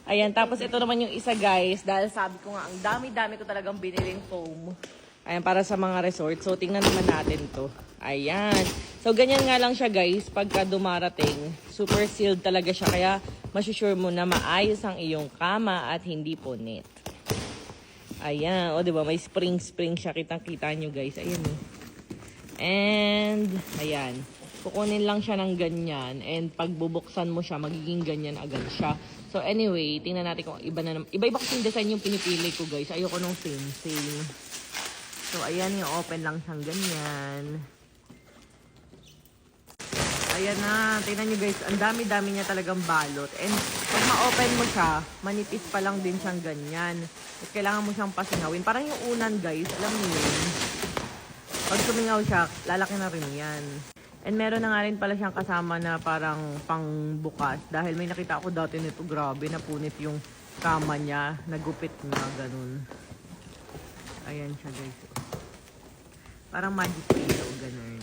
Ayan, tapos ito naman yung isa guys, dahil sabi ko nga, ang dami-dami ko talagang biniling foam. Ayan, para sa mga resort. So, tingnan naman natin to. Ayan. So, ganyan nga lang siya guys, pagka dumarating. Super sealed talaga siya, kaya masusure mo na maayos ang iyong kama at hindi punit. Ayan, o diba, may spring-spring siya. Kitang-kita nyo guys, ayan eh. And, ayan. Kukunin lang siya ng ganyan. And pag bubuksan mo siya, magiging ganyan agad siya. So anyway, tingnan natin kung iba-iba kasing design yung pinipili ko guys. Ayoko nung same. So ayan, yung open lang siyang ganyan. Ayan na, tingnan nyo guys. Ang dami-dami niya talagang balot. And pag ma-open mo siya, manipis pa lang din siyang ganyan. At kailangan mo siyang pasingawin. Parang yung unan guys, alam niyo yun. Pag sumingaw siya, lalaki na rin yan. And meron na nga rin pala siyang kasama na parang pangbukas. Dahil may nakita ako dati nito, grabe, napunit yung kama niya. Nagupit na, ganun. Ayan siya guys. Parang magic pillow, ganun.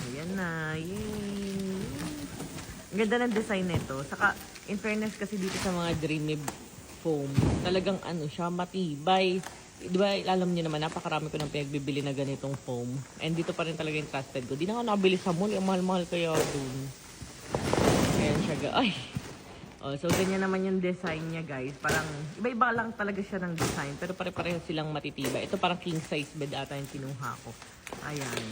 Ayan na, yay! Ang ganda ng design nito. Saka, in fairness kasi dito sa mga Dreamy foam, talagang ano siya, matibay. Diba, alam niyo naman, napakarami ko ng pinagbibili na ganitong foam. And dito pa rin talaga yung trusted ko. Di na ako nakabili sa mall. Ang mahal-mahal kaya dun. Ayan siya, ay! Oh, so, ganyan naman yung design niya, guys. Parang, iba-iba lang talaga siya ng design. Pero pare-pareho silang matitibay. Ito parang king size bed ata yung kinuha ko. Ayan.